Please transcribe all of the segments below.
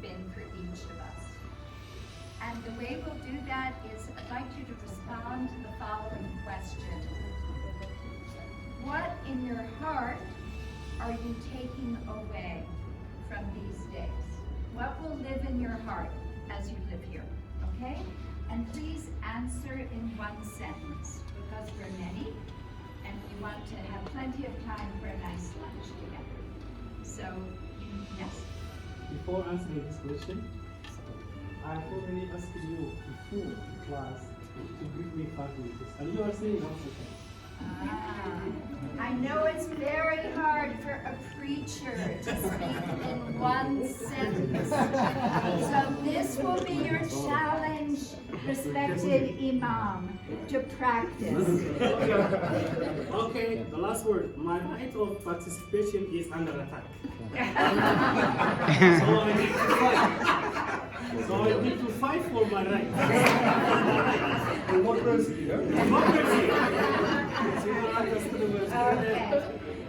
been for each of us. And the way we'll do that is I'd like you to respond to the following question. What in your heart are you taking away from these days? What will live in your heart as you live here, okay? And please answer in one sentence, because we're many, and we want to have plenty of time for a nice lunch together. So, yes? Before answering this question, I've already asked you before the class to give me 5 minutes, and you are saying 1 second. I know it's very hard for a preacher to speak in 1 sentence. So this will be your challenge, respected Imam, to practice. Okay, the last word. My right of participation is under attack. So I need to fight. So I need to fight for my right. Democracy. Democracy.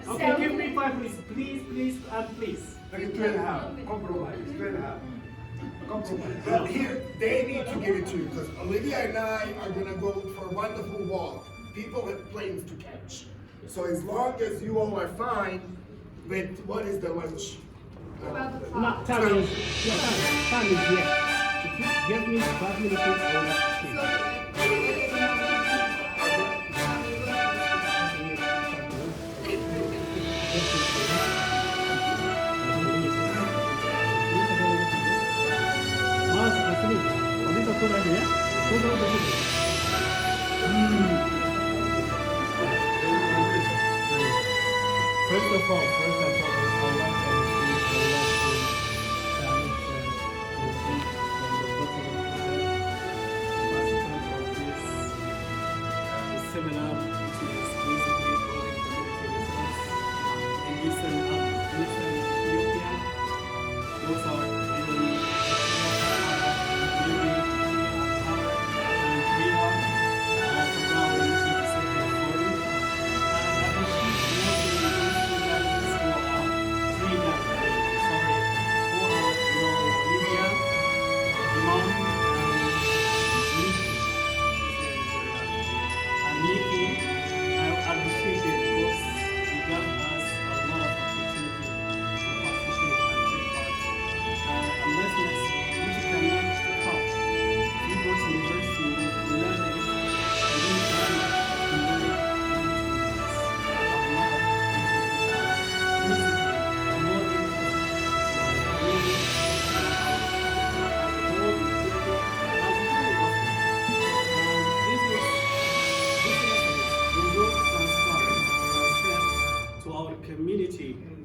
Okay, give me 5 minutes, please, and please. Okay, 2.5. Compromise. 2.5. Compromise. Well, here, they need to give it to you because Olivia and I are going to go for a wonderful walk. People have planes to catch. So as long as you all are fine with what is the lunch? 12 o'clock. No, time is here. If you give me 5 minutes, I will appreciate it. First of all, seminar, which is basically for the in Eastern Ethiopia. Those are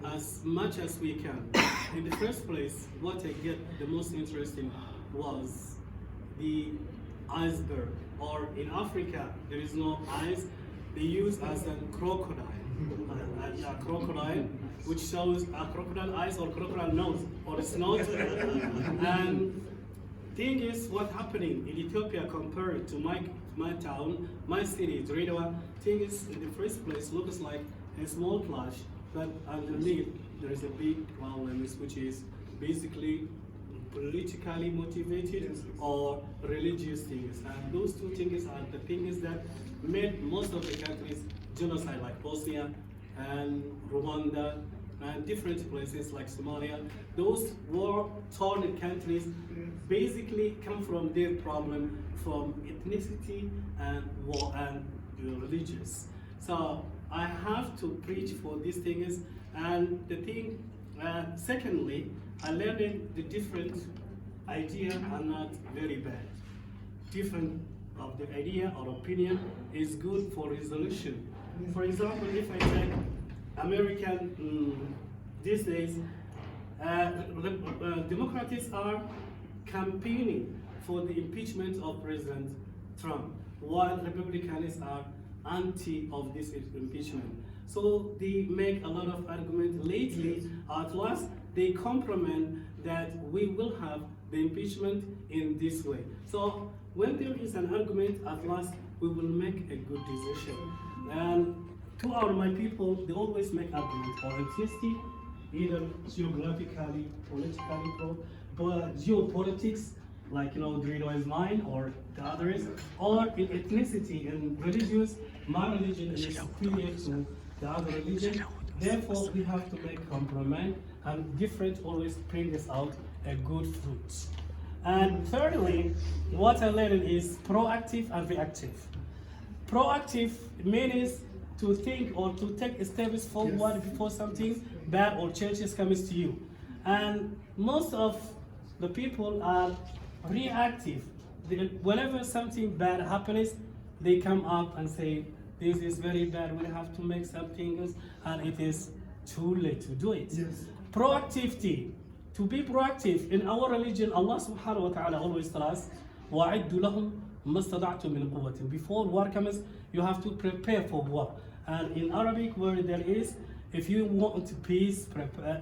as much as we can. In the first place, what I get the most interesting was the iceberg, or in Africa, there is no ice, they use as a crocodile, a crocodile, which shows a crocodile eyes or crocodile nose, or its nose. And thing is, what's happening in Ethiopia compared to my town, my city, Dire-Dawa, thing is, in the first place, looks like a small clash, but underneath there is a big problem, which is basically politically motivated or religious things. And those two things are the things that made most of the countries genocide, like Bosnia and Rwanda and different places like Somalia. Those war-torn countries basically come from their problem from ethnicity and war and religious. So I have to preach for these things. And the thing, secondly, I learned the different idea are not very bad. Different of the idea or opinion is good for resolution. For example, if I take American these days, Democrats are campaigning for the impeachment of President Trump, while Republicans are anti of this impeachment. So they make a lot of arguments. Lately, at last, they compromise that we will have the impeachment in this way. So when there is an argument, at last, we will make a good decision. And to my people, they always make arguments for ethnicity, either geographically, politically, geopolitics, like Dire-Dawa is mine or the others, or in ethnicity and religious. My religion is superior to the other religion. Therefore, we have to make compromise, and different always bring us out a good fruit. And thirdly, what I learned is proactive and reactive. Proactive means to think or to take steps forward before something bad or changes comes to you. And most of the people are reactive. Whenever something bad happens, they come up and say, this is very bad, we have to make something, and it is too late to do it. Yes. Proactivity. To be proactive in our religion, Allah subhanahu wa ta'ala always tells us, وَعِدُّ لَهُمْ مَا اسْتَطَعْتُم مِّن قُوَّةٍ. Before war comes, you have to prepare for war. And in Arabic, where there is, if you want peace, prepare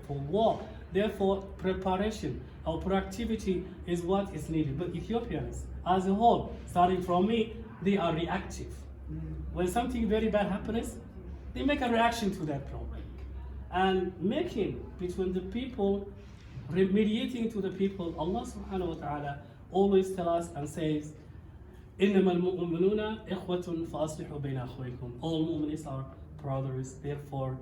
for war. Therefore, preparation or proactivity is what is needed. But Ethiopians, as a whole, starting from me, they are reactive. When something very bad happens, they make a reaction to that problem. And making between the people, mediating to the people, Allah subhanahu wa ta'ala always tells us and says, إِنَّمَا الْمُؤْمِنُونَ إِخْوَةٌ فَأَصْلِحُوا بَيْنَ أَخْوَيْكُمْ. All mu'minins are brothers, therefore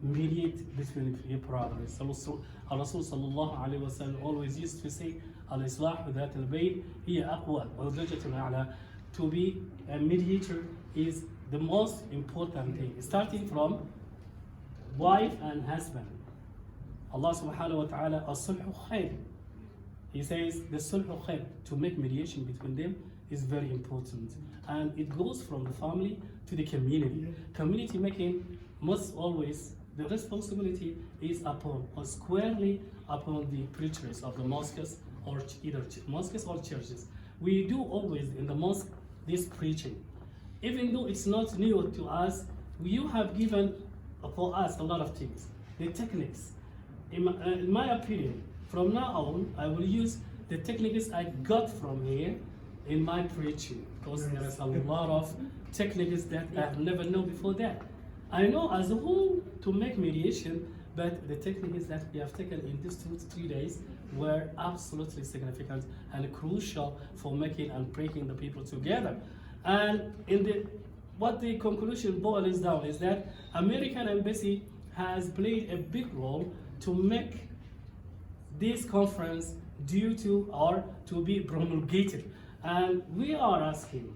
mediate between your brothers. Rasul sallallahu alayhi wa sallam always used to say, Al-Islah ذات البيت هي أقوى وزوجة أعلى. To be a mediator is the most important thing, starting from wife and husband. Allah subhanahu wa ta'ala, as-sulhu khair. He says the sulhu khair, to make mediation between them is very important. And it goes from the family to the community. Community making must always, the responsibility is upon, or squarely upon the preachers of the mosques, or either mosques or churches. We do always in the mosque this preaching. Even though it's not new to us, you have given for us a lot of things. The techniques. In my opinion, from now on, I will use the techniques I got from here in my preaching, because there is a lot of techniques that I've never known before that. I know as a whole to make mediation, but the techniques that we have taken in these 2 to 3 days were absolutely significant and crucial for making and breaking the people together. And what the conclusion boils down is that American Embassy has played a big role to make this conference due to or to be promulgated. And we are asking,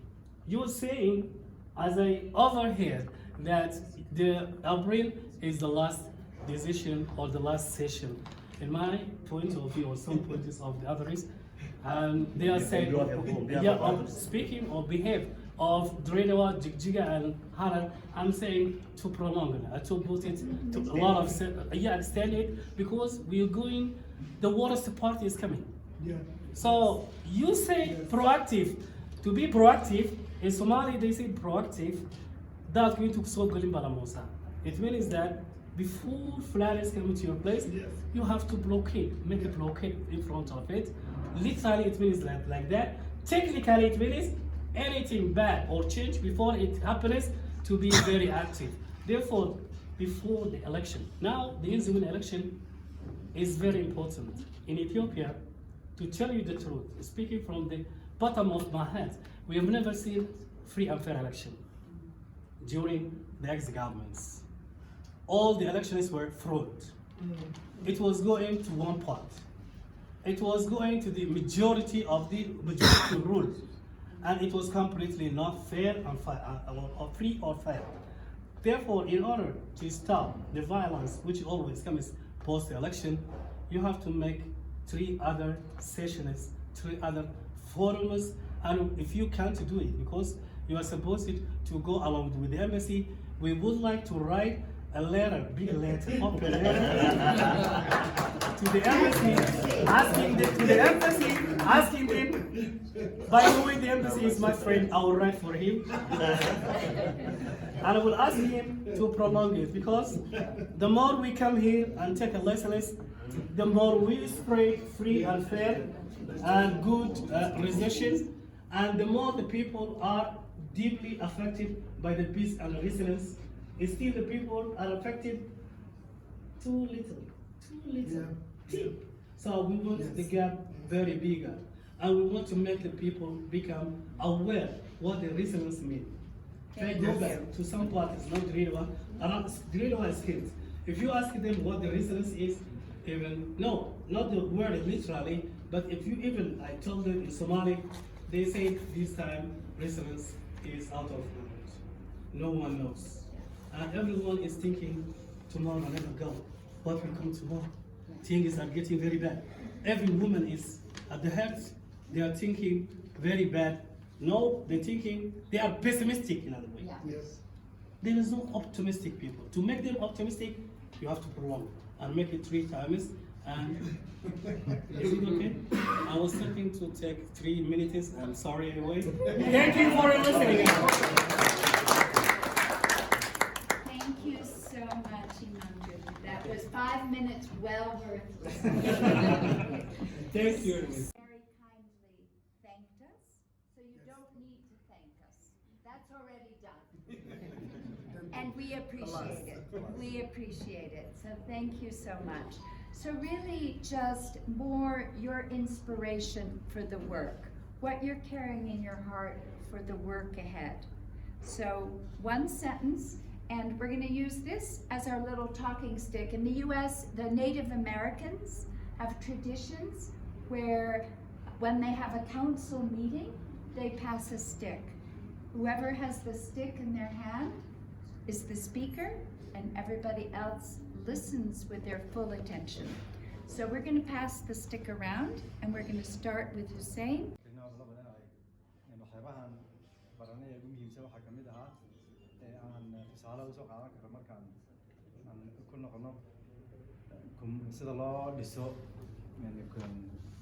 you're saying, as I overheard, that the April is the last decision or the last session. In my point of view, or some points of the others, they are saying, speaking on behalf of Dire-Dawa, Jigjig, and Harar, I'm saying to prolong it, to put it to a lot of, extend it, because we are going, the worst part is coming. Yeah. So you say proactive. To be proactive, in Somali they say proactive, that's going to solve Galimbala Musa. It means that before flyers come to your place, you have to blockade, make a blockade in front of it. Literally it means like that. Technically it means anything bad or change before it happens to be very active. Therefore, before the election. Now the Israeli election is very important. In Ethiopia, to tell you the truth, speaking from the bottom of my head, we have never seen free and fair election during the ex-governments. All the elections were fraud. It was going to one part. It was going to the majority of the majority rule. And it was completely not fair and or free or fair. Therefore, in order to stop the violence, which always comes post-election, you have to make 3 other sessions, 3 other forums, and if you can't do it, because you are supposed to go along with the embassy, we would like to write a letter, big letter, open letter, to the embassy, asking them, by the way, the embassy is my friend, I will write for him. And I will ask him to prolong it, because the more we come here and take a lessons, the more we spread free and fair and good resolutions, and the more the people are deeply affected by the peace and resilience. Still the people are affected too little. team. So we want the gap very bigger, and we want to make the people become aware what the resilience means. If I go back to some parties, not Dire-Dawa is hint. If you ask them what the resilience is, even, no, not the word literally, but if you even, I told them in Somali, they say this time resilience is out of knowledge. No one knows. And everyone is thinking tomorrow will never go. What will come tomorrow? Things are getting very bad. Every woman is at the head, they are thinking very bad. No, they're thinking, they are pessimistic in other way. Yeah. Yes. There is no optimistic people. To make them optimistic, you have to prolong and make it 3 times. And is it okay? I was thinking to take 3 minutes. I'm sorry anyway. Thank you for listening. Thank you so much, Imam. That was 5 minutes well worth listening. Thank you. Very kindly thanked us, so you don't need to thank us. That's already done. And we appreciate it. We appreciate it. So thank you so much. So really just more your inspiration for the work, what you're carrying in your heart for the work ahead. So 1 sentence, and we're going to use this as our little talking stick. In the U.S., the Native Americans have traditions where when they have a council meeting, they pass a stick. Whoever has the stick in their hand is the speaker, and everybody else listens with their full attention. So we're going to pass the stick around, and we're going to start with Hussein.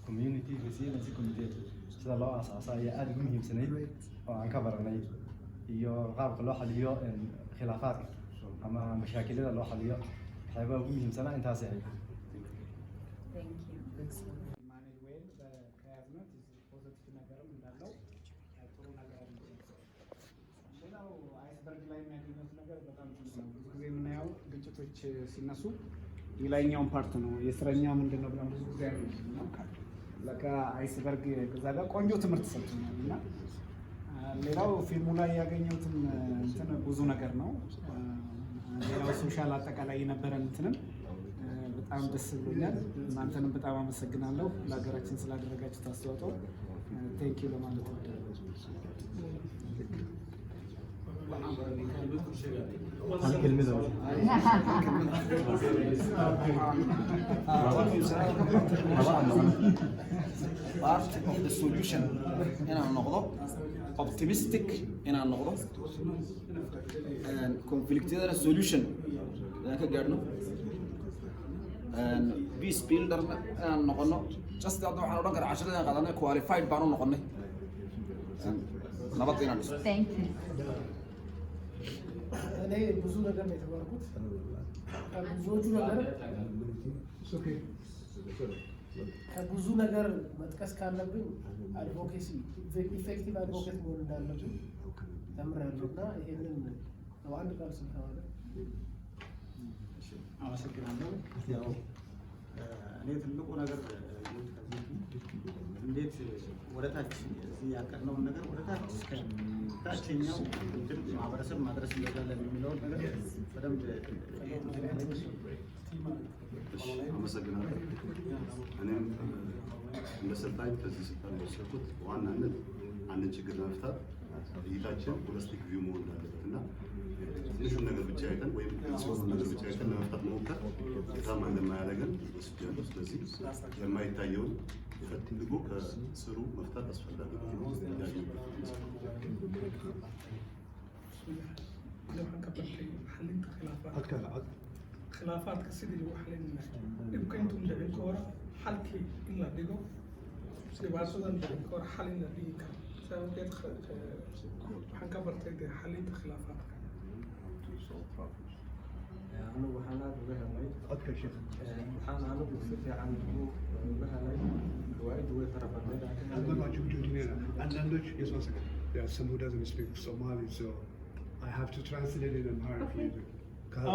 community resilience committee sida loo aasaasay ayaa aad ugu muhiimsanayd oo aan ka baranay iyo qaabka loo xaliyo khilaafaadka ama mashaakilada loo xaliyo waxyaabaha ugu muhiimsanaa intaas ay Thank you. የምናየው ግጭቶች ሲነሱ የላይኛውን ፓርት ነው የስረኛው ምንድነው ብለን ብዙ ጊዜ ነው ለካ አይስበርግ ከዛ ጋር ቆንጆ ትምህርት ሰጥቶኛል እና ሌላው ፊልሙ ላይ ያገኘሁትም እንትን ብዙ ነገር ነው ሌላው ሶሻል አጠቃላይ የነበረን እንትንም በጣም ደስ ብሎኛል እናንተንም በጣም አመሰግናለሁ ለሀገራችን ስላደረጋችሁት አስተዋጽኦ ቴንክ ዩ ለማለት እወዳለሁ part of the solution inaan noqdo optimistic inaan noqdo and conflictyada solution inaan ka gaadhno and peace builder inaan noqono just hadda waxaan odhan karaa casharadaan qaadanay qualified baan u noqonay nabad inaan dhiso Thank you. እኔ ብዙ ነገር ነው የተባልኩት ብዙዎቹ ነገር ከብዙ ነገር መጥቀስ ካለብኝ አድቮኬሲ ኢፌክቲቭ አድቮኬት መሆን እንዳለብኝ ተምሬያለሁ እና ይሄንን ነው አንድ ቃል ስልተዋለ አመሰግናለሁ ያው እኔ ትልቁ ነገር እንዴት ወደታች እዚህ ያቀርነውን ነገር ወደታች እስከ ታችኛው እንትን ማህበረሰብ ማድረስ እንደጋለን የሚለውን ነገር በደንብ አመሰግናለሁ። እኔም እንደ ሰልጣኝ ከዚህ ስልጣን የወሰድኩት በዋናነት አንድን ችግር ለመፍታት እይታችን ሆሊስቲክ ቪው መሆን እንዳለበት እና ትንሹን ነገር ብቻ አይተን ወይም ሲሆኑን ነገር ብቻ አይተን ለመፍታት መሞከር ውጤታማ እንደማያደርገን ወስጃለሁ። ስለዚህ የማይታየውን ፈልጎ ከስሩ መፍታት አስፈላጊ ነው። خلافات كسيدي وحلين يمكن أنتم دعين كورة حلتي إلا ديجو سيبقى سودان دعين كورة حلين ديجا سواء كانت حنكبر تيجي حلين خلافات أنا وحنات وجهة لي أذكر شيء وحنا أنا بفكر عن وجهة لي وعيد وترى I'm not much of and language is one second. There are some who doesn't speak Somali, so I have to translate it in Arabic.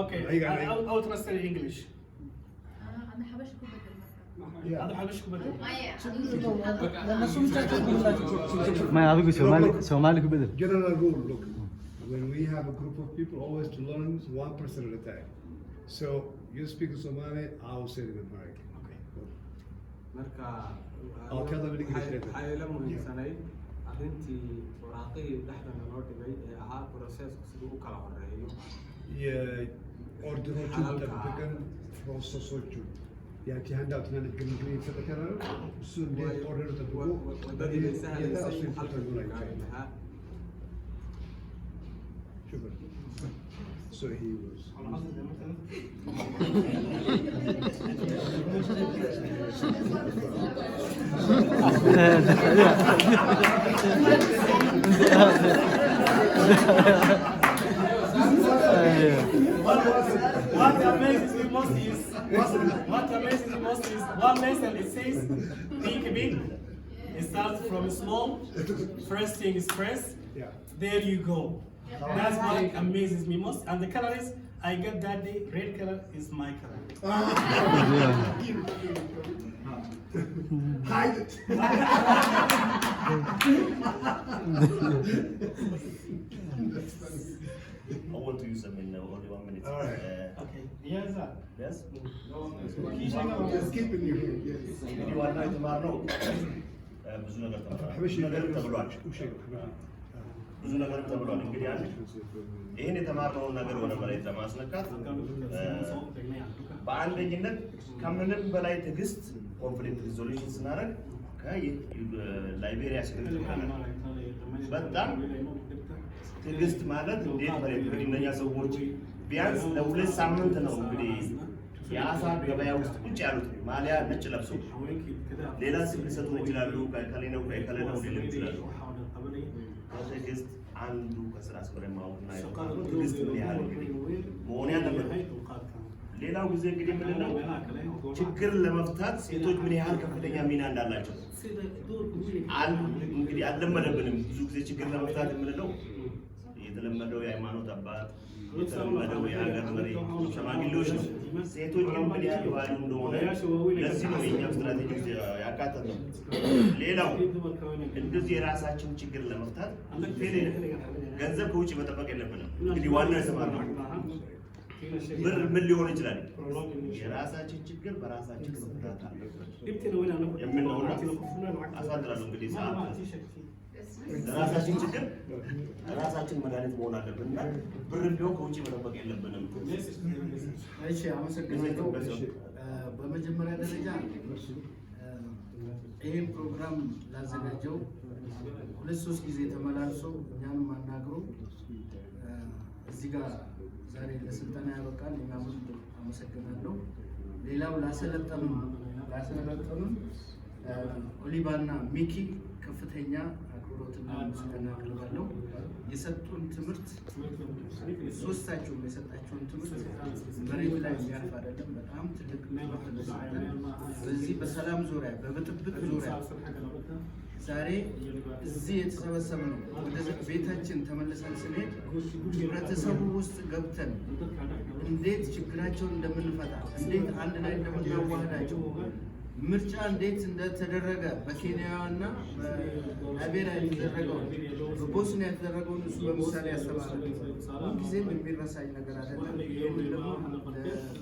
Okay, I'll translate in English. أنا حبشكم بدل General rule, look, when we have a group of people, always to learn one person at a time. So you speak Somali, I'll say it in American. Okay. I'll tell them in English later. Yeah, ordinoቹን ጠብቀን ፕሮሰሶቹ ያቺ handout ግሪን የተሰጠው እሱ እንዴት ኦርደር ተብሎ የታሱ ተብሎ ላይ Sugar. So he was. What amazes me most is one lesson it says think big. It starts from small. First thing is first. Yeah. There you go. That's what amazes me most. And the color is I get that day red color is my color. Hide it. I want to use them in only 1 minute. All right. Okay. Yes, sir. Yes? Just keep it in your hand. Yes. እንግዲህ ዋናው የተማርነው ብዙ ነገር ተምረናል። ብዙ ነገር ተብሏል። ብዙ ነገር ተብሏል። እንግዲህ አንድ ይህን የተማርነውን ነገር ወደ መሬት ለማስነካት በአንደኝነት ከምንም በላይ ትዕግስት ኮንፍሊክት ሪዞሉሽን ስናደርግ ከላይቤሪያ በጣም ትዕግስት ማለት እንዴት መሬት እንግዲህ እነኛ ሰዎች ቢያንስ ለ2 ሳምንት ነው እንግዲህ የአሳ ገበያ ውስጥ ቁጭ ያሉት ማሊያ ነጭ ለብሶ ሌላ ስም ሊሰጡ ይችላሉ። ከሌ ነው ከሌ ነው ሊሉ ይችላሉ። ትዕግስት አንዱ ከስራ ስብረ ማውቅና ትዕግስት ምን ያህል መሆን ያለበት። ሌላው ጊዜ እንግዲህ ምንድነው ችግር ለመፍታት ሴቶች ምን ያህል ከፍተኛ ሚና እንዳላቸው እንግዲህ አልለመደብንም። ብዙ ጊዜ ችግር ለመፍታት የምንለው የተለመደው የሃይማኖት አባት የተለመደው የሀገር መሪ ሸማግሌዎች ነው። ሴቶች ግን ምን ያህል ባሉ እንደሆነ ለዚህ ነው የእኛም ስትራቴጂ ውስጥ ያካተተው። ሌላው እንደዚህ የራሳችን ችግር ለመፍታት ገንዘብ ከውጭ መጠበቅ የለብንም። እንግዲህ ዋናው የተማርነው ብር ምን ሊሆን ይችላል? የራሳችን ችግር በራሳችን መፍታት አለብን የምንለውና አሳድራለሁ። እንግዲህ ሰዓት ራሳችን ችግር ራሳችን መድኃኒት መሆን አለብን እና ብር ቢሆን ከውጭ መጠበቅ የለብንም። እሺ፣ አመሰግናለሁ። በመጀመሪያ ደረጃ ይህን ፕሮግራም ላዘጋጀው 2-3 ጊዜ ተመላልሶ እኛንም አናግሮ እዚህ ጋር ዛሬ ለስልጠና ያበቃል። ኢማምን አመሰግናለሁ። ሌላው ላሰለጠኑን ኦሊባና ሚኪ ከፍተኛ አክብሮትና ምስጋና አቀርባለሁ። የሰጡን ትምህርት ሶስታችሁም የሰጣችሁን ትምህርት መሬት ላይ የሚያልፍ አይደለም። በጣም ትልቅ ትምህርት። በዚህ በሰላም ዙሪያ በብጥብጥ ዙሪያ ዛሬ እዚህ የተሰበሰብነው ወደ ቤታችን ተመልሰን ስንሄድ ህብረተሰቡ ውስጥ ገብተን እንዴት ችግራቸውን እንደምንፈታ እንዴት አንድ ላይ እንደምናዋህዳቸው ምርጫ እንዴት እንደተደረገ በኬንያና በላይቤሪያ የተደረገው በቦስኒያ የተደረገውን እሱ በምሳሌ ያስተማራል። ሁልጊዜም የሚረሳኝ ነገር አይደለም። ይህን ደግሞ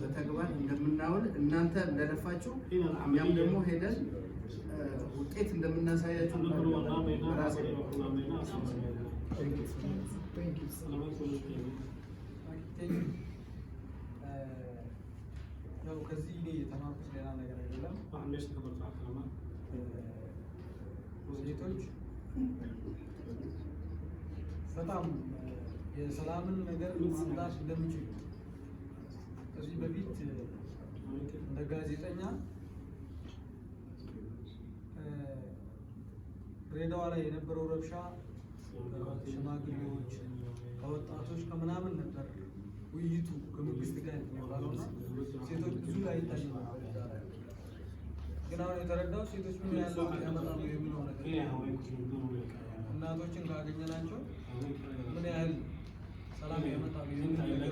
በተግባር እንደምናውል እናንተ እንደለፋችሁ እኛም ደግሞ ሄደን ውጤት እንደምናሳያችሁ ራሴ ያው ከዚህ እኔ የተማርኩት ሌላ ነገር አይደለም። ሴቶች በጣም የሰላምን ነገር ማምጣት እንደሚችሉ ከዚህ በፊት እንደ ጋዜጠኛ ድሬዳዋ ላይ የነበረው ረብሻ ሽማግሌዎች ከወጣቶች ከምናምን ነበር ውይይቱ ከመንግስት ጋር የሚባለው ሴቶች ብዙ ላይ ይታዩ ነበር። ግን አሁን የተረዳው ሴቶች ምን ያህል ያመጣሉ የሚለው ነገር እናቶችን ካገኘናቸው ምን ያህል ሰላም ያመጣሉ የሚለው ነገር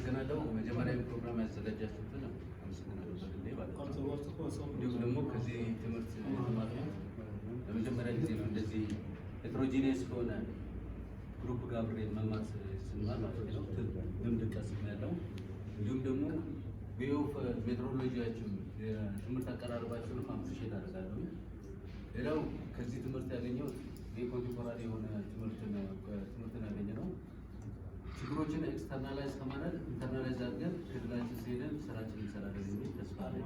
አመሰግናለሁ። መጀመሪያ ፕሮግራም ያዘጋጃችሁትን አመሰግናለሁ በግሌ ማለት ነው። እንዲሁም ደግሞ ከዚህ ትምህርት ማግኘት ለመጀመሪያ ጊዜ ነው እንደዚህ ሄትሮጂኒየስ ከሆነ ግሩፕ ጋር አብሬ መማር ስንማር ማለት ነው። ልምድ ቀስም ያለው እንዲሁም ደግሞ ቢኦፍ ሜትሮሎጂያችሁ የትምህርት አቀራረባችሁንም አፕሪሼት አደርጋለሁ። ሌላው ከዚህ ትምህርት ያገኘሁት የኮንቴምፖራሪ የሆነ ትምህርት ነው ያገኘነው። ችግሮችን ኤክስተርናላይዝ ከማድረግ ኢንተርናላይዝ አድርገን ክልላችን ሲሄደን ስራችን እንሰራለን የሚል ተስፋ አለኝ።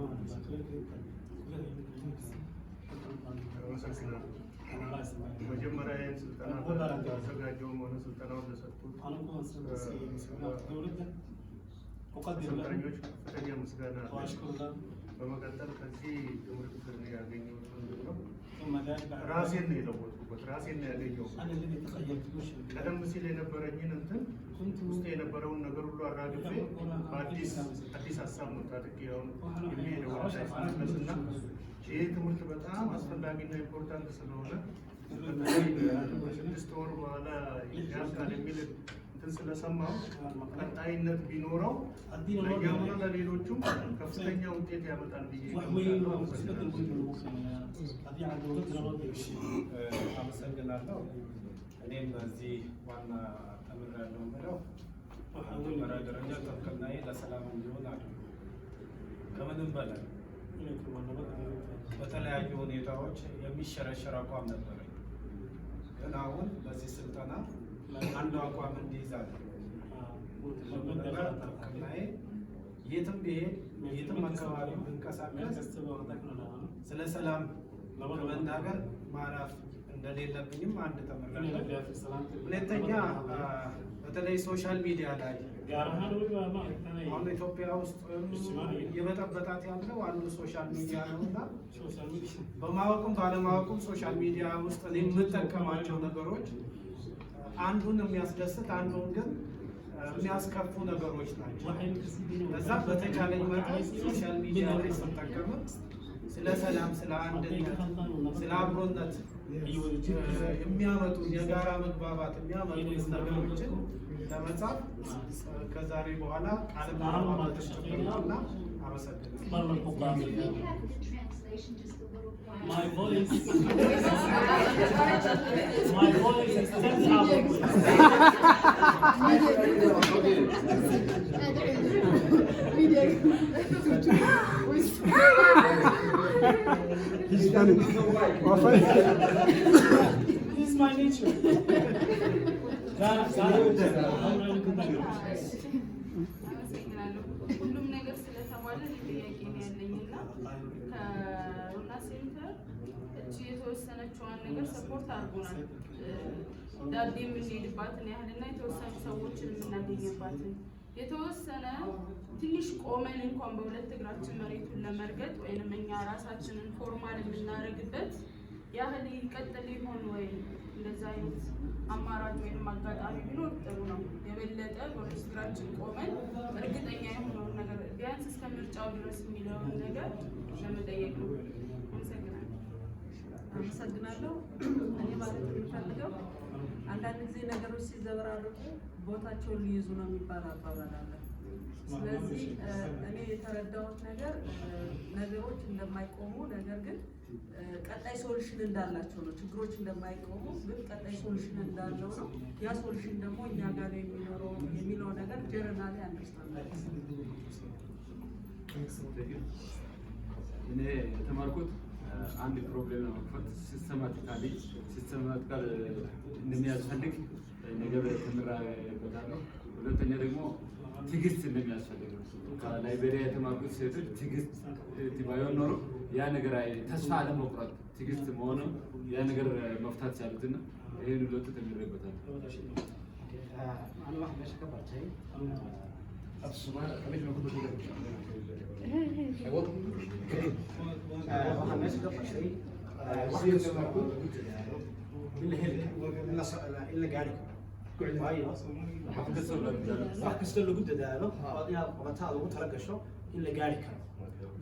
መጀመሪያ ስልጠና አዘጋጀውም ሆነ ስልጠናውን ለሰጡት ሰልጣኞች ከፍተኛ ምስጋና አለ። በመቀጠል ከዚህ ትምህርት ያገኘሁት ምንድን ነው? ራሴን ነው የለወጥኩበት፣ ራሴን ነው ያገኘሁት። ቀደም ሲል የነበረኝን እንትን ውስጥ የነበረውን ነገር ሁሉ አራግፌ በአዲስ ሀሳብ ነው ታጥቄ አሁን የሚሄደው ወደታይስመለስና ይህ ትምህርት በጣም አስፈላጊና ኢምፖርታንት ስለሆነ በ6 ወር በኋላ ያልቃል የሚል እንትን ስለሰማሁ ቀጣይነት ቢኖረው ለእኛምና ለሌሎቹም ከፍተኛ ውጤት ያመጣል ብዬ አመሰግናለሁ። እኔም በዚህ ዋና ተምሬያለሁ የምለው መጀመሪያ ደረጃ ጥብቅናዬ ለሰላም እንዲሆን አድርጎ ከምንም በላይ በተለያዩ ሁኔታዎች የሚሸረሸር አቋም ነበረኝ። ግን አሁን በዚህ ስልጠና አንዱ አቋም እንዲይዛለን ጥብቅናዬ የትም ብሄድ የትም አካባቢ ብንቀሳቀስ ስለ ሰላም ከመናገር ማራፍ እንደሌለብኝም አንድ ተምሬያለሁ። ሁለተኛ በተለይ ሶሻል ሚዲያ ላይ አሁን ኢትዮጵያ ውስጥ የበጠበጣት ያለው አንዱ ሶሻል ሚዲያ ነው እና በማወቅም ባለማወቅም ሶሻል ሚዲያ ውስጥ የምጠቀማቸው ነገሮች አንዱን የሚያስደስት አንዱን ግን የሚያስከፉ ነገሮች ናቸው። ከዛ በተቻለኝ መጠን ሶሻል ሚዲያ ላይ ስጠቀም ስለ ሰላም፣ ስለ አንድነት፣ ስለ አብሮነት የሚያመጡ የጋራ መግባባት የሚያመጡ ነገሮችን ለመጻፍ ከዛሬ በኋላ ቃል እና አመሰግናለሁ። My voice is 10 hours. He's done it. This is my nature. ሁሉም ነገር ስለተባለ ጥያቄ ነው ያለኝና ከሩና ሴንተር እቺ የተወሰነችዋን ነገር ሰፖርት አድርጎናል። ዳዴ የምንሄድባትን ያህልና የተወሰኑ ሰዎችን የምናገኝባትን የተወሰነ ትንሽ ቆመን እንኳን በሁለት እግራችን መሬቱን ለመርገጥ ወይንም እኛ ራሳችንን ፎርማል የምናደርግበት ያህል ይቀጥል ይሆን ወይ? እንደዛ አይነት አማራጭ ወይም አጋጣሚ ቢኖር ጥሩ ነው። የበለጠ በሁለት እግራችን ቆመን እርግጠኛ የሆነውን ነገር ቢያንስ እስከ ምርጫው ድረስ የሚለውን ነገር ለመጠየቅ ነው። አመሰግናለሁ። እኔ ማለት የምፈልገው አንዳንድ ጊዜ ነገሮች ሲዘበራርቁ ቦታቸውን ሊይዙ ነው የሚባል አባባል አለ። ስለዚህ እኔ የተረዳሁት ነገር ነገሮች እንደማይቆሙ ነገር ግን ቀጣይ ሶሉሽን እንዳላቸው ነው። ችግሮች እንደማይቆሙ ግን ቀጣይ ሶሉሽን እንዳለው ነው። ያ ሶሉሽን ደግሞ እኛ ጋር ነው የሚኖረው የሚለው ነገር ጀነራሊ አንደርስታንድ። እኔ የተማርኩት አንድ ፕሮብሌም ለመክፈት ሲስተማቲካል እንደሚያስፈልግ ነገር ተምሬበታለሁ። ሁለተኛ ደግሞ ትዕግስት እንደሚያስፈልግ ነው። ከላይቤሪያ የተማርኩት ሴቶች ትዕግስት ባይሆን ኖሮ ያ ነገር ተስፋ አለመቁረጥ ትዕግስት መሆኑ ያ ነገር መፍታት ሲያሉትና ይህን ሁለቱ ተምሬበታለሁ።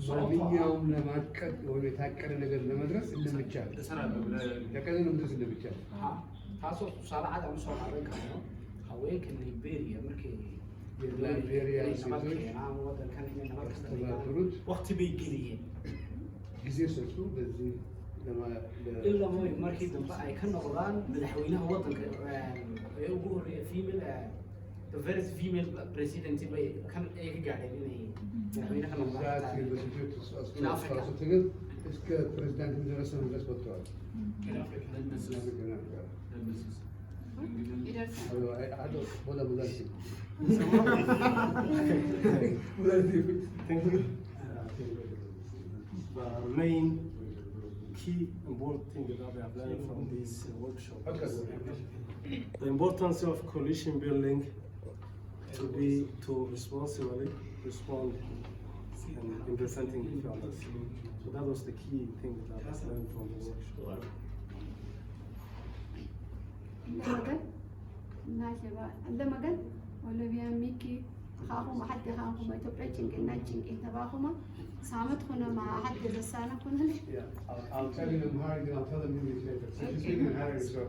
ማንኛውም ለማቀድ ወደ የታቀደ ነገር ለመድረስ እንደሚቻል ያቀደ መድረስ እንደሚቻል taasoo tusaale cad aan soo qaadan karno haweenka Liberia markay የላይቤሪያን ሴቶች ያስተባበሩት ወቅት ቢግልዬ ጊዜ ሰጡ። በዚህ إلا ما مركز بقى كان قرآن مدحوينها وطن يقول female the first female president كان إيه قاعد يعني مدحوينها كان in Africa እስከ ፕሬዝዳንት ድረስ ድረስ ወጥተዋል። main key important thing that we have learned from this workshop is the importance of coalition building to responsibly respond in presenting the others. So that was the key thing that I learned from the workshop. عندما قال ولبيا ميكي خاهم حد خاهم ما تبعد إنك نجين إنت باهما سامت خنا مع حد السنة كنا لي. I'll tell you in Amharic and I'll tell them English later. So you speak in Amharic, so.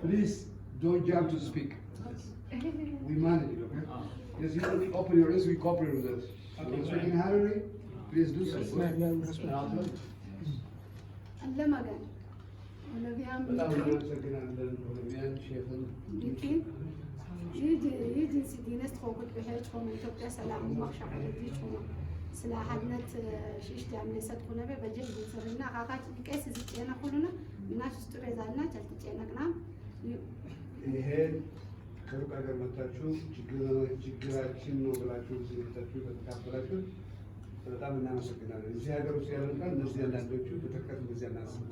Please don't jump to speak. We manage it, okay? Just you open your ears, we cooperate with us. Okay. Speaking Harari, please do so. عندما قال ولبيا ميكي يجي سيدي ناس تخوض بحيث هم يتوقع سلام ومخشع على الديش سلاحنا شيش تعمل صدقنا ببجل بنصرنا قاقات كيس زيتنا كلنا الناس استريزالنا تلتجينا كنا ይሄን ከሩቅ ሀገር መጣችሁ ችግራችን ነው ብላችሁ እዚህ መጣችሁ በተካፈላችሁ በጣም እናመሰግናለን። እዚህ ሀገር ውስጥ ያለን ቃል እነዚህ አንዳንዶቹ በተከታታይ እንደዚህ እናስብ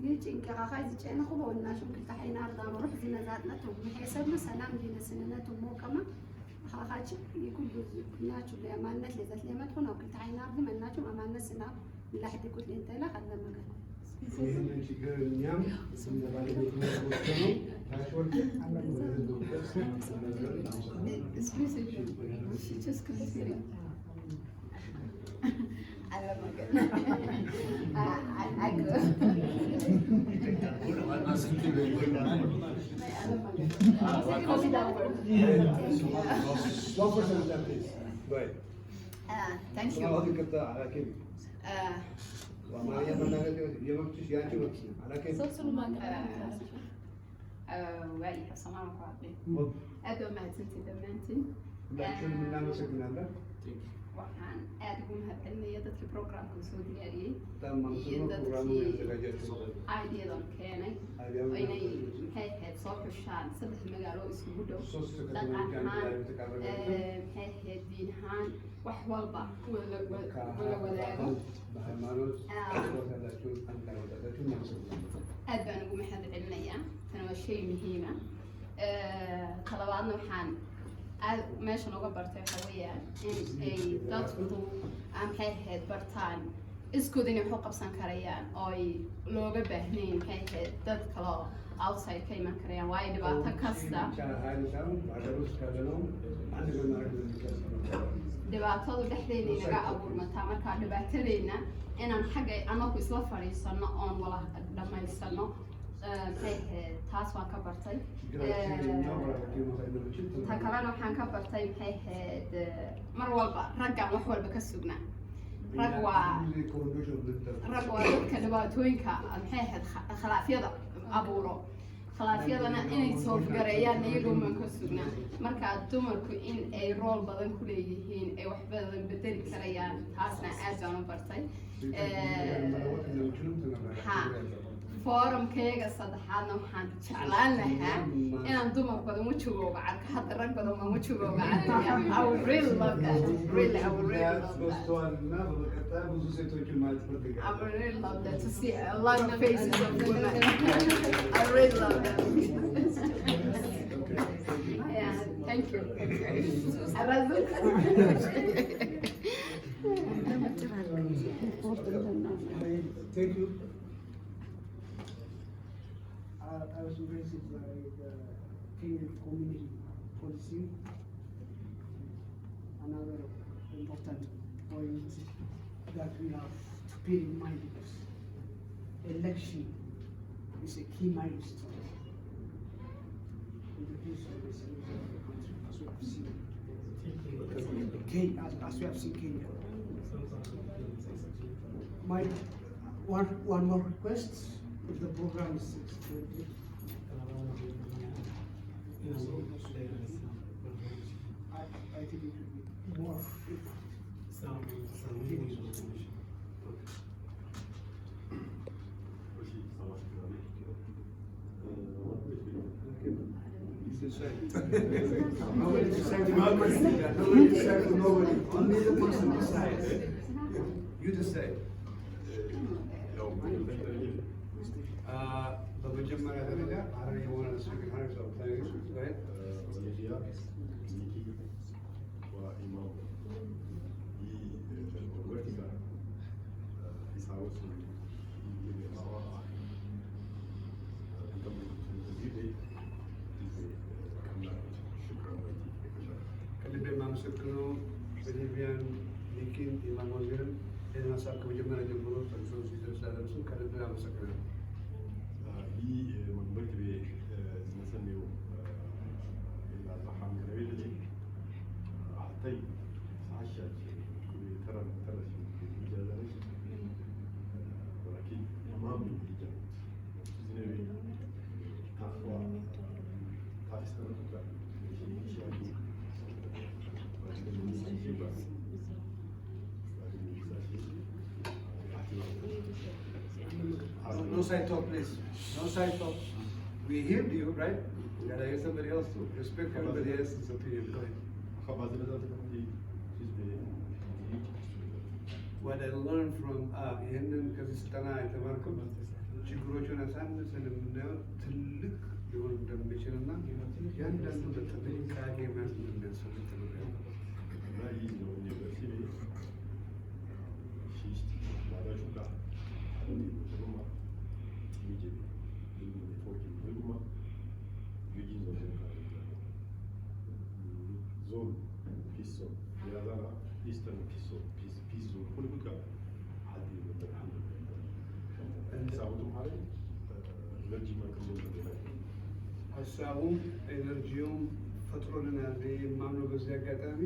يجي كأخاي زينا خو والناس ممكن تحين أرض نروح زينا ذاتنا توم حسبنا سلام دينا سننا توم مو كمان خاطر يكون ناتشو لأمانة لذات لما تكون أو كنت حين أرض من ناتشو أمانة سنا لا حد يقول أنت لا خلنا مكان. ይህንን ችግር እኛም ባለቤት ወስደነው ታሽወል Thank you. وعملية مناجد يمكتش يعني مكتش على كيف؟ وعي حسنا وقاعدين. أدو ما تنتي دمنتي. لكن من نام سكنا لا. وحن أدو ما هتني يدك البرنامج كسودي عليه. تمام. يدك idea دون كأني. ويني هاي صوت الشان سبح مجالو اسمه دو. لكن هاي دين هان وحوالبا ولا أدبا نقول محل علمية كانوا شيء مهمة طلباتنا وحان ماشي نوقف برتاح ويا أي تدخلوا أم هاد برتان إسكودين يحقق بسنكريان أي لوجا بهنين هاد تدخلوا outside كيمان كريان وايد بقى تكسر dhibaatadu dhexdeena inaga abuurmataa markaa dhibaatadeenna inaan xagga anaku isla fadhiisano oon wala dhammaysano taas waan ka bartay ta kalena waxaan ka bartay maxay ahayd mar walba raggaan wax walba ka sugnaa rag waa dadka dhibaatooyinka maxay ahayd khilaafyada abuuro khilaafyadana inay soofgareeyaan iyagoo maan ka sugnaa markaa dumarku in ay rool badan ku leeyihiin ay wax badan bedeli karayaan taasna aad baan u bartay forumkayga saddexaadna waxaan jeclaan lahaa inaan dumar badan wajigooga arko hadda rag badan baan wajigooga arkaya I would really love that really I would really love that I would really love that to see a lot of faces of women I really love that yeah thank you Thank you. was impressed by the Kenyan community policy. Another important point that we have to bear in mind is election is a key milestone in the history of the country, as we have seen. As we have seen Kenya. My one more request, if the program is 6:30. I think it would be more Nobody decides democracy. Nobody decides for nobody. Only the person decides. You decide. በመጀመሪያ ደረጃ ሀረር የሆነ ስፒክ ሀረር ሰው ታይስ ላይ Olivia, Nikki, Imam, vertical, his house, ከልቤ የማመሰግነው በሊቢያን ኒኪን ኢማም ወዚርን ይህን ሀሳብ ከመጀመሪያ ጀምሮ ጠቅሶ ሲደርስ ላለሱ ከልቤ አመሰግናለሁ። ይህ መንበርት ቤ ዝነሰኔው الأضحى من قبيلة أعطي عشاء ترى إجازة ولكن أمام الإجازة زينبي تقوى تايسر No side talk, please. No side talk. We heard you, right? You gotta hear somebody else too. Respect everybody else's opinion. Go ahead. What I learned from ይህንን ከዚህ ስልጠና የተማርኩት ችግሮቹን አሳንሰን የምናየው ትልቅ ሊሆን እንደሚችል እና ያንዳንዱ በጥንቃቄ መያዝ እንደሚያስፈልግ ተምሬያለሁ። እና ይህ ነው ዩኒቨርሲቲ ሽሽት ባዳሹጋ ሩማ ሚጀ ፎርኪ ሩማ ዩጂን ዞን ፒሶ ያዛራ ኢስተርን ፒሶ ፒሶ ሁሉጋ ሀዲ ሳውቱ ማለት ኤነርጂ ማከሞ ሀሳቡም ኤነርጂውም ፈጥሮልናል። የማምነው በዚህ አጋጣሚ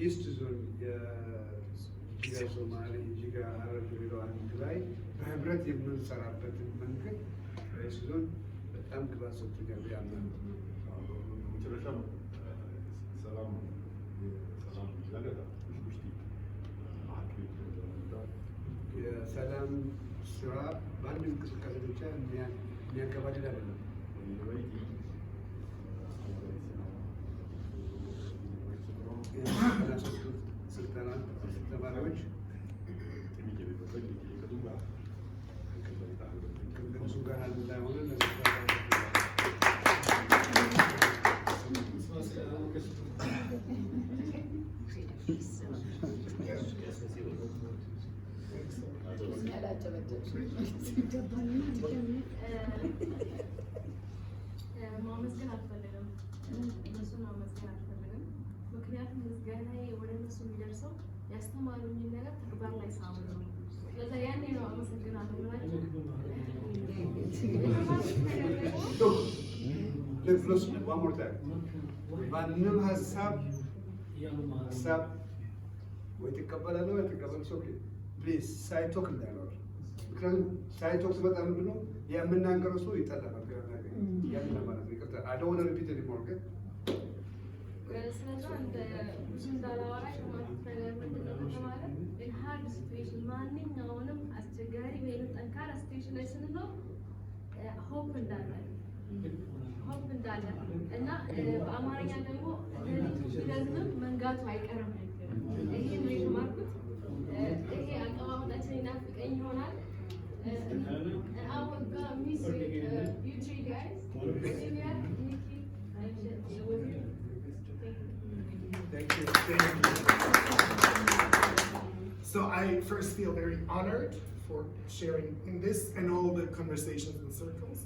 ኢስት ዞን የጂጋ ሶማሌ ጂጋ ሀረር ድሬዳዋ አንድ ላይ በህብረት የምንሰራበትን መንገድ ኢስት ዞን በጣም ግባት ሰጥቶኛል ያምናለሁ። መጨረሻ ሰላም ሰላም ይላገታ የሰላም ስራ በአንድ እንቅስቃሴ ብቻ የሚያገባድድ አይደለም። ስልጠና ተማሪዎች ከእነሱ ጋር እንዳይሆነ ማመስገን አልፈልግም። እነሱን ማመስገን አልፈልግም። ምክንያቱም ምስጋናዬ ወደ እነሱ የሚደርሰው ያስተማሩኝን ነገር ተግባር ላይ ሳውል ነው። ስለዛ ያኔ ነው አመሰግናለሁ ብላችሁ ማንም ሀሳብ ወይ ትቀበላለህ ወይ ትቀበል ሶኬ ፕሊዝ ሳይቶክ እንዳይኖር። ምክንያቱም ሳይቶክ ሲመጣ ምንድን ነው የምናገረው ሰው ይጠላል። ያንን ማለት ነው። ይቅርታ I don't want to repeat anymore, okay? ስለዛ እንደ ብዙ እንዳላወራ የማለት ነገር ምንድን ነው ከተባለ in hard situation ማንኛውንም አስቸጋሪ ወይም ጠንካራ ሲቹዌሽን ላይ ስንኖር ሆፕ እንዳለ እና በአማርኛ ደግሞ ሌሊቱ መንጋቱ አይቀርም። ይሄ ነው የተማርኩት። ይሄ አቀማመጣችን ይናፍቀኝ ይሆናል። I would miss you three guys. Olivia, Nikki, and Wazir. Thank you. So I first feel very honored for sharing in this and all the conversations and circles.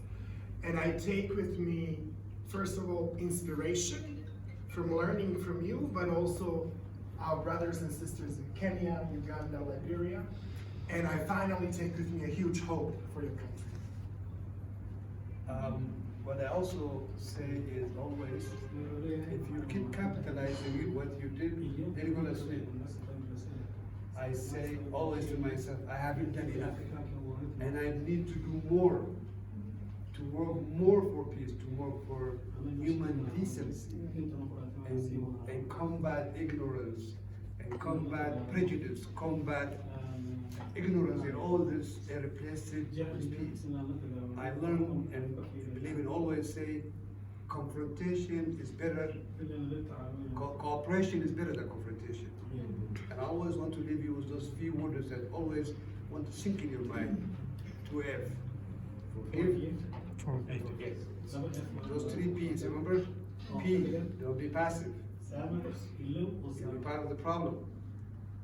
And I take with me, first of all, inspiration from learning from you, but also our brothers and sisters in Kenya, Uganda, Liberia. And I finally take with me a huge hope for your country. What I also say is always, if you keep capitalizing in what you did, then you're gonna sleep. I say always to myself, I haven't done enough, and I need to do more, to work more for peace, to work for human decency, and combat ignorance, and combat prejudice, combat ignorance, and all this, and replace it with peace. I learned and believe and always say, confrontation is better, cooperation is better than confrontation. And I always want to leave you with those few words that always want to sink in your mind. 2F. Forgive. Those 3 P's, remember? P, don't be passive. You'll be part of the problem.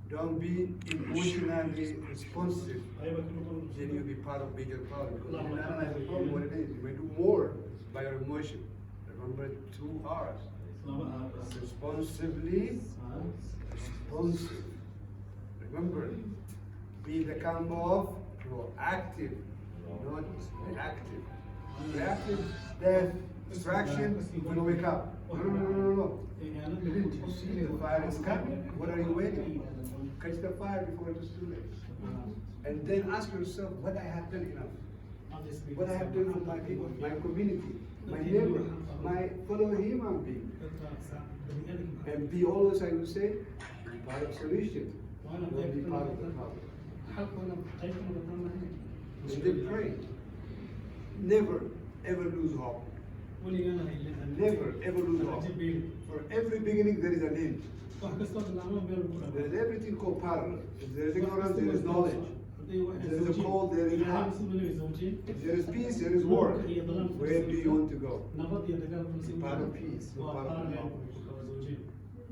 Don't be emotionally responsive. Then you'll be part of bigger problem. Because you analyze the problem, what it is. You may do more by your emotion. Remember 2 R's. Responsively, responsive. Remember, be the combo of proactive, not reactive. Reactive, death, distraction, when you wake up. No. Didn't you see the fire is coming? What are you waiting for? Catch the fire before it is too late. And then ask yourself, what I have done enough? What I have done for my people, my community, my neighbor, my fellow human being. And be always, I will say, part of the solution, not be part of the problem. And then pray. Never, ever lose hope. Never, ever lose hope. For every beginning, there is an end. There is everything called parallel. If there is ignorance, there is knowledge. If there is a cold, there is hot. If there is peace, there is war. Where do you want to go? Part of peace, part of the problem.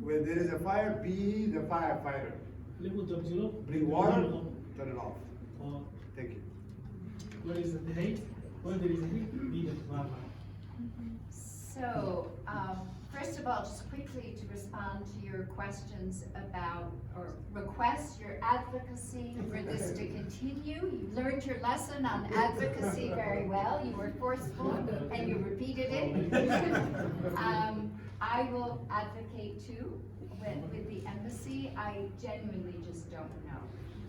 Where there is a fire, be the firefighter. Bring water, turn it off. Thank you. Where is the hate? Where there is hate, be the firefighter. So, first of all, just quickly to respond to your questions about, or request your advocacy for this to continue. You learned your lesson on advocacy very well. You were forceful and you repeated it. I will advocate too with the embassy. I genuinely just don't know.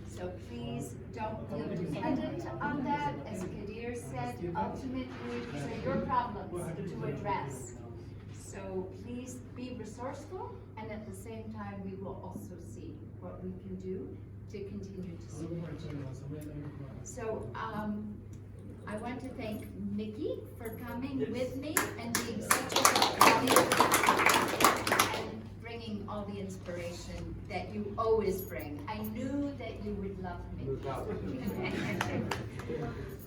So please don't feel dependent on that. As Kadir said, ultimately, these are your problems to address. So please be resourceful, and at the same time, we will also see what we can do to continue to support you. So I want to thank Mickey for coming with me and being such a and bringing all the inspiration that you always bring. I knew that you would love me.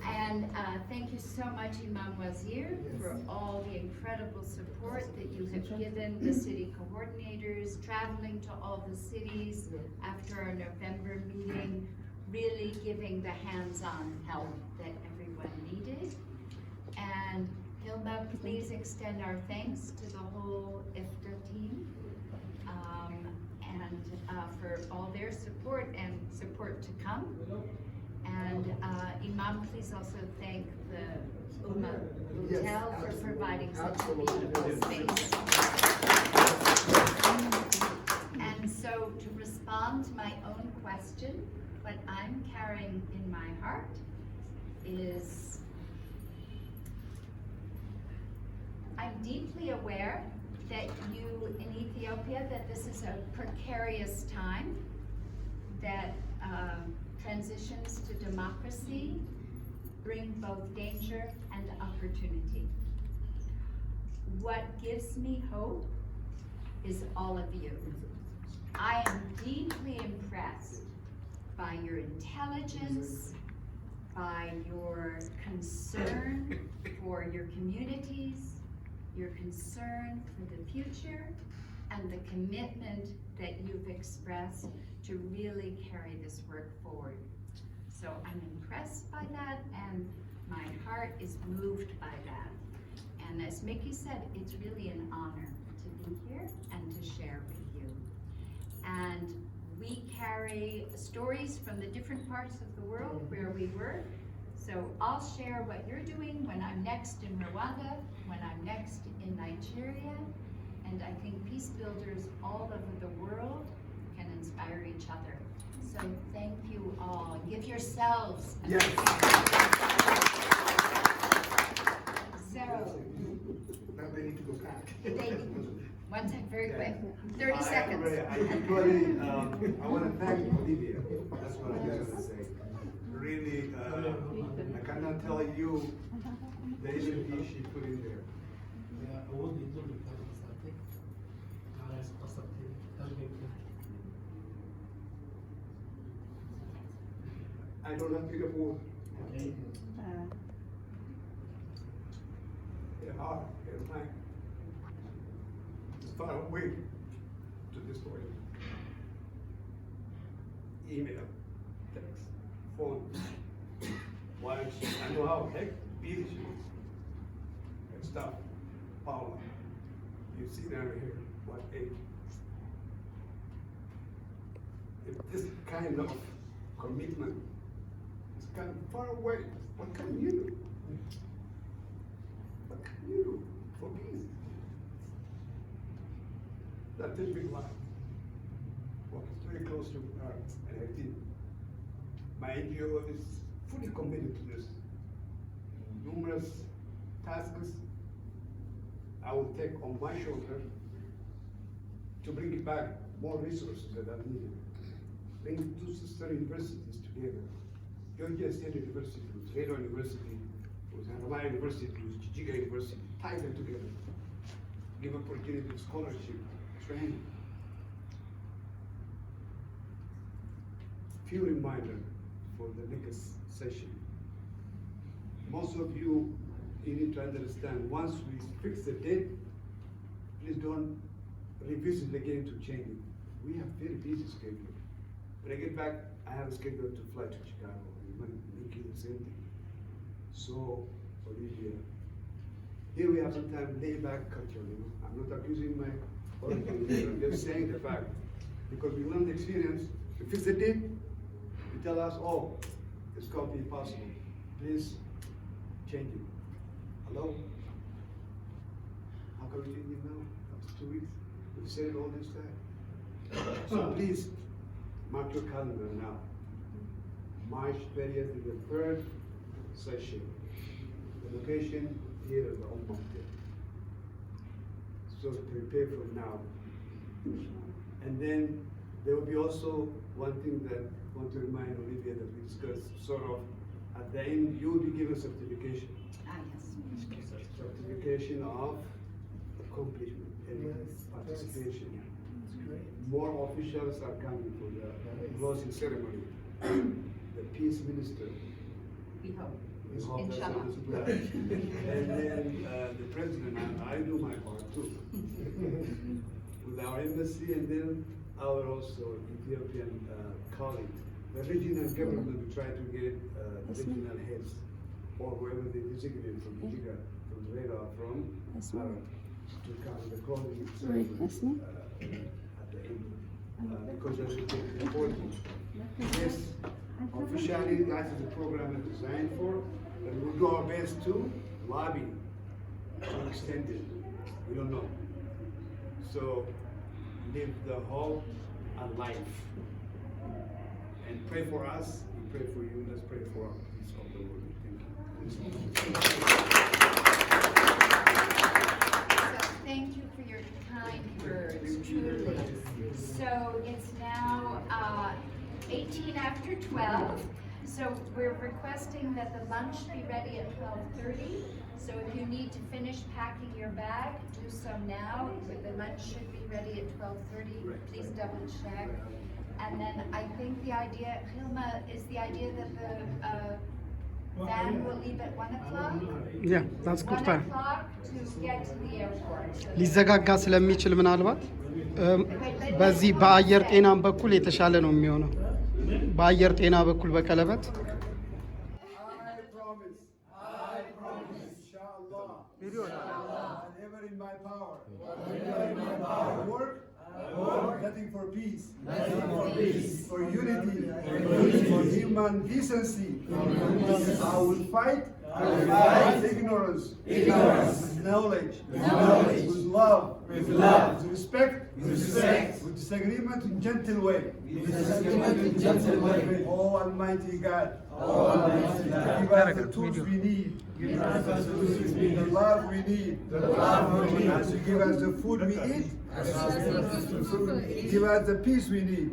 And thank you so much, Imam Wazir, for all the incredible support that you have given the city coordinators, traveling to all the cities after our November meeting, really giving the hands-on help that everyone needed. And Yilma, please extend our thanks to the whole Eifdda team and for all their support and support to come. And Imam, please also thank the Hotel for providing such a beautiful space. And so to respond to my own question, what I'm carrying in my heart is I'm deeply aware that you in Ethiopia, that this is a precarious time, that transitions to democracy bring both danger and opportunity. What gives me hope is all of you. I am deeply impressed by your intelligence, by your concern for your communities, your concern for the future, and the commitment that you've expressed to really carry this work forward. So I'm impressed by that, and My heart is moved by that. And as Mickey said, it's really an honor to be here and to share with you. And we carry stories from the different parts of the world where we work. So I'll share what you're doing when I'm next in Rwanda, when I'm next in Nigeria, and I think peace builders all over the world can inspire each other. So thank you all. Give yourselves a So, now they need to go back. One second, very quick, 30 seconds. I want to thank Olivia. That's what I just want to say. Really, I cannot tell you the energy she put in there. I don't have enough water. They're hard, they're fine. It's far away to this point. Email, text, phone. Wives, I know how heck busy she is. And stuff. Paula, you see down here, what age? If this kind of commitment is kind of far away, what can you do? What can you do for peace? That's a big life. Well, it's very close to her and her team. My NGO is fully committed to this. Numerous tasks I will take on my shoulder to bring back more resources that are needed. Bring two sister universities together. Georgia State University with Radar University, with Harar University, with Jigjig University, tie them together. Give opportunity to scholarship, training. Few reminder for the next session. Most of you need to understand, once we fix the date, please don't revisit again to change it. We have very busy schedule. When I get back, I have a schedule to fly to Chicago. We're going to make it the same thing. So, Olivia, here we have some time laid-back culture, you know. I'm not accusing my origin here, I'm just saying the fact. Because we learned the experience, we fix the date, you tell us, oh, it's going to be possible. Please change it. Hello? How can we change it now? After 2 weeks? We've said it all this time. So please, mark your calendar now. March 30th is the third session. The location here is Alhemdulillah. So prepare for now. And then there will be also one thing that I want to remind Olivia that we discussed, sort of at the end, you will be given certification. Yes. Certification of accomplishment and participation. More officials are coming for the closing ceremony. The peace minister. We hope. We hope that's Inshallah. on his plan. And then the president, and I do my part too. With our embassy and then our also Ethiopian colleague. The regional government will try to get regional heads or whoever they designate from Jihad, from Dire-Dawa, from Harar, to come the closing ceremony at the end. Because that's important. Yes, officially that is the program is designed for, and we'll do our best to lobby to extend it. We don't know. So live the hope and life. And pray for us, we pray for you, let's pray for our peace of the world. Thank you. So thank you for your kind words, truly. So it's now 18 after 12. So we're requesting that the lunch be ready at 12:30. So if you need to finish packing your bag, do so now. The lunch should be ready at 12:30. Please double check. And then I think the idea, Yilma, is the idea that the van will leave at 1 o'clock? Yeah, that's good 1 time. o'clock to get to the airport. So ሊዘጋጋ ስለሚችል ምናልባት በዚህ በአየር ጤናም በኩል የተሻለ ነው የሚሆነው። በአየር ጤና በኩል በቀለበት Whatever in my power. I work. Nothing for peace. For unity. For human decency. I will fight. Ignorance. With knowledge. With love. With respect. With disagreement in gentle way. Oh Almighty God. Give us the tools we need. The love we need. As you give us the food we eat. Give us the peace we need.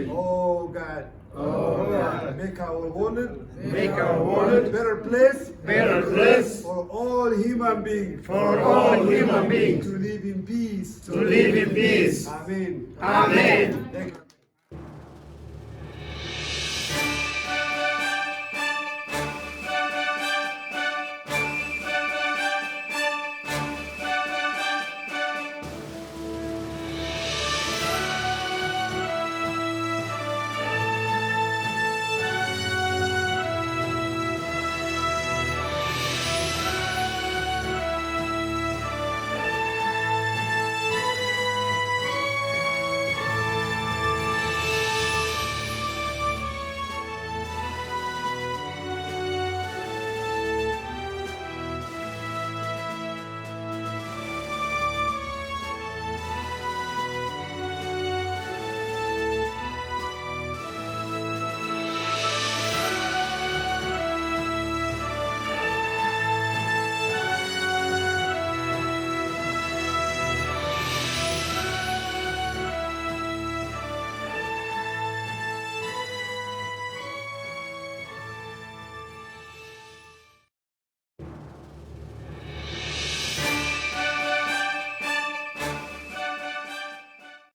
Oh God. Make our world a better place for all human beings. To live in peace. Amen. Thank you.